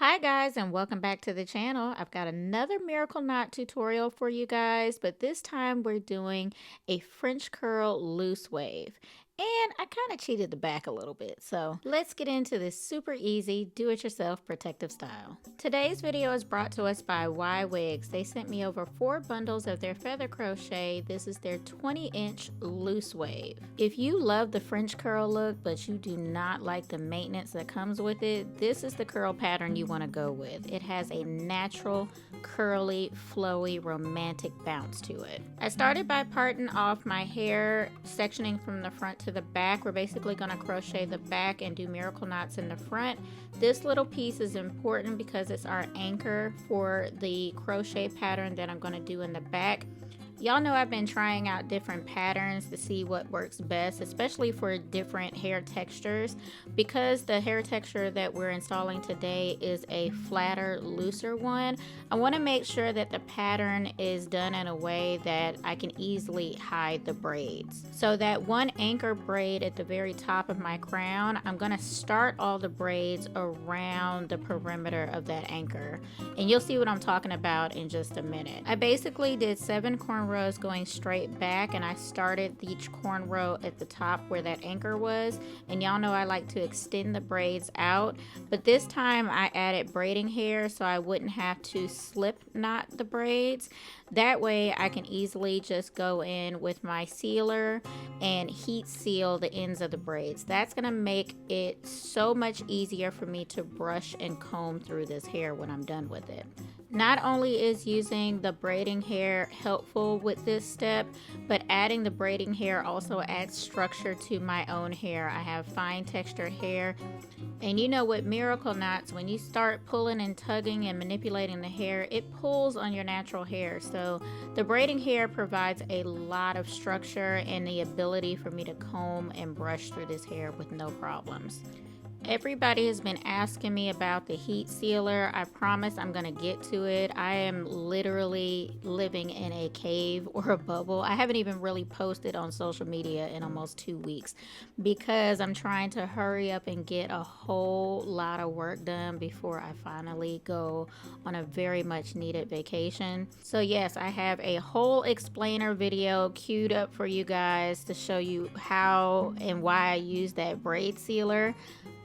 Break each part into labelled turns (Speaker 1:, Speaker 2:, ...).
Speaker 1: Hi guys, and welcome back to the channel. I've got another miracle knot tutorial for you guys, but this time we're doing a French curl loose wave. And I kind of cheated the back a little bit, so let's get into this super easy do-it-yourself protective style. Today's video is brought to us by Ywigs. They sent me over 4 bundles of their feather crochet. This is their 20-inch loose wave. If you love the French curl look, but you do not like the maintenance that comes with it, this is the curl pattern you want to go with. It has a natural, curly, flowy, romantic bounce to it. I started by parting off my hair, sectioning from the front to the back. We're basically going to crochet the back and do miracle knots in the front. This little piece is important because it's our anchor for the crochet pattern that I'm going to do in the back. Y'all know I've been trying out different patterns to see what works best, especially for different hair textures. Because the hair texture that we're installing today is a flatter, looser one, I want to make sure that the pattern is done in a way that I can easily hide the braids. So that one anchor braid at the very top of my crown, I'm going to start all the braids around the perimeter of that anchor. And you'll see what I'm talking about in just a minute. I basically did 7 cornrows going straight back, and I started each cornrow at the top where that anchor was. And y'all know I like to extend the braids out, but this time I added braiding hair so I wouldn't have to slip knot the braids. That way I can easily just go in with my sealer and heat seal the ends of the braids. That's gonna make it so much easier for me to brush and comb through this hair when I'm done with it. Not only is using the braiding hair helpful with this step, but adding the braiding hair also adds structure to my own hair. I have fine textured hair, and you know, with miracle knots, when you start pulling and tugging and manipulating the hair, it pulls on your natural hair. So the braiding hair provides a lot of structure and the ability for me to comb and brush through this hair with no problems. Everybody has been asking me about the heat sealer. I promise I'm gonna get to it. I am literally living in a cave or a bubble. I haven't even really posted on social media in almost 2 weeks because I'm trying to hurry up and get a whole lot of work done before I finally go on a very much needed vacation. So yes, I have a whole explainer video queued up for you guys to show you how and why I use that braid sealer.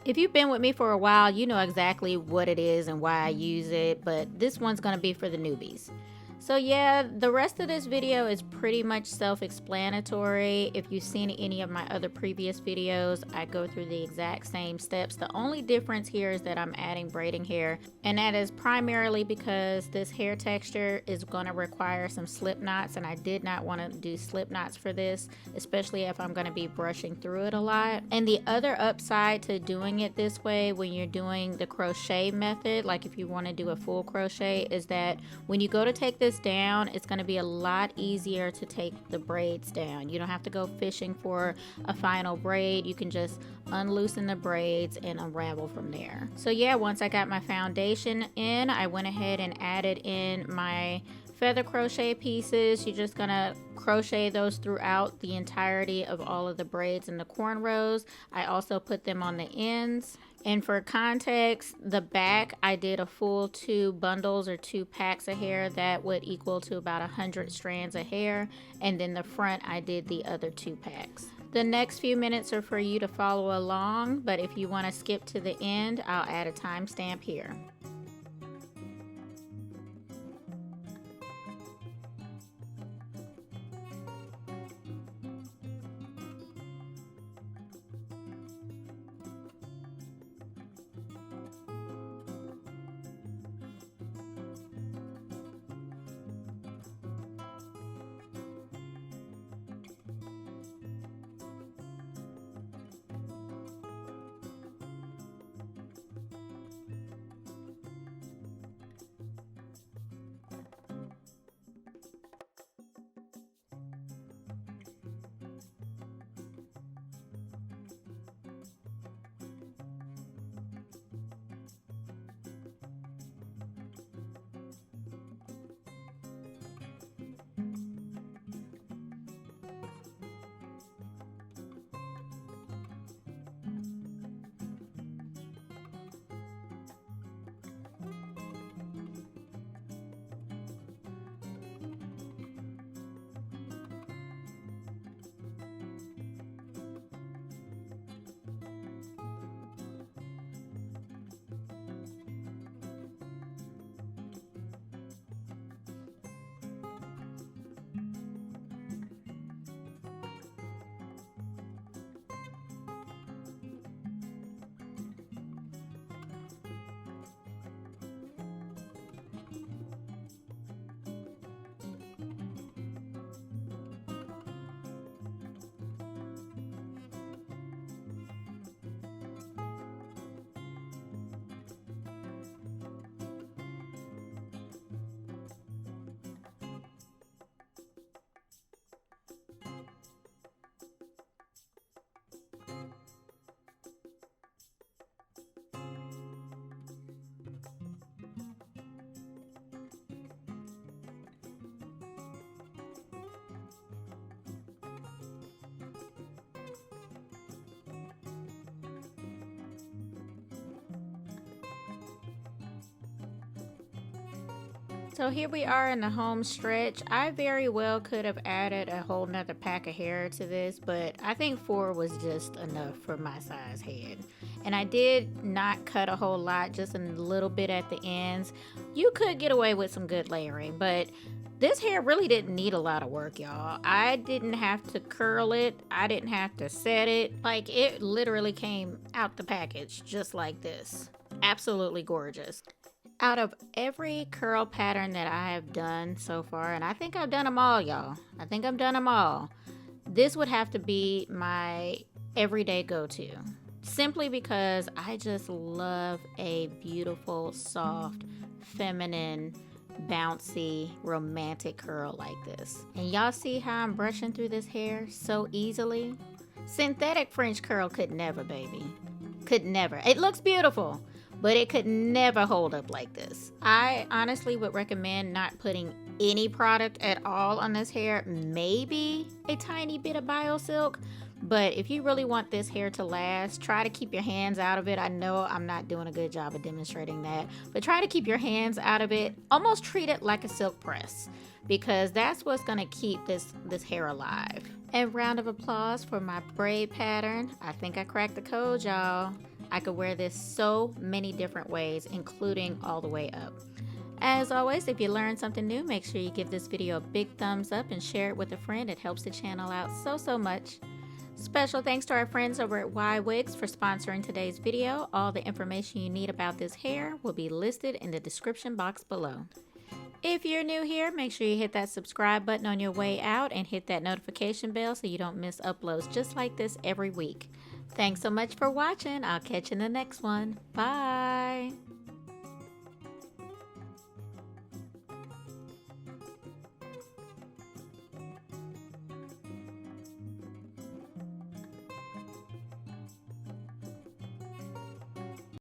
Speaker 1: If you've been with me for a while, you know exactly what it is and why I use it, but this one's going to be for the newbies. So yeah, the rest of this video is pretty much self-explanatory. If you've seen any of my other previous videos, I go through the exact same steps. The only difference here is that I'm adding braiding hair, and that is primarily because this hair texture is going to require some slip knots, and I did not want to do slip knots for this, especially if I'm going to be brushing through it a lot. And the other upside to doing it this way when you're doing the crochet method, like if you want to do a full crochet, is that when you go to take this down, it's going to be a lot easier to take the braids down. You don't have to go fishing for a final braid. You can just unloosen the braids and unravel from there. So yeah, once I got my foundation in, I went ahead and added in my feather crochet pieces. You're just gonna crochet those throughout the entirety of all of the braids and the cornrows. I also put them on the ends. And for context, the back, I did a full 2 bundles or 2 packs of hair. That would equal to about 100 strands of hair. And then the front, I did the other 2 packs. The next few minutes are for you to follow along, but if you want to skip to the end, I'll add a timestamp here. So here we are in the home stretch. I very well could have added a whole nother pack of hair to this, but I think 4 was just enough for my size head. And I did not cut a whole lot, just a little bit at the ends. You could get away with some good layering, but this hair really didn't need a lot of work, y'all. I didn't have to curl it. I didn't have to set it. Like, it literally came out the package just like this. Absolutely gorgeous. Out of every curl pattern that I have done so far, and I think I've done them all, y'all. I think I've done them all. This would have to be my everyday go-to. Simply because I just love a beautiful, soft, feminine, bouncy, romantic curl like this. And y'all see how I'm brushing through this hair so easily? Synthetic French curl could never, baby. Could never. It looks beautiful, but it could never hold up like this. I honestly would recommend not putting any product at all on this hair. Maybe a tiny bit of BioSilk, but if you really want this hair to last, try to keep your hands out of it. I know I'm not doing a good job of demonstrating that, but try to keep your hands out of it. Almost treat it like a silk press, because that's what's gonna keep this hair alive. And round of applause for my braid pattern. I think I cracked the code, y'all. I could wear this so many different ways, including all the way up. As always, if you learned something new, make sure you give this video a big thumbs up and share it with a friend. It helps the channel out so much. Special thanks to our friends over at Ywigs for sponsoring today's video. All the information you need about this hair will be listed in the description box below. If you're new here, make sure you hit that subscribe button on your way out and hit that notification bell so you don't miss uploads just like this every week. Thanks so much for watching. I'll catch you in the next one. Bye.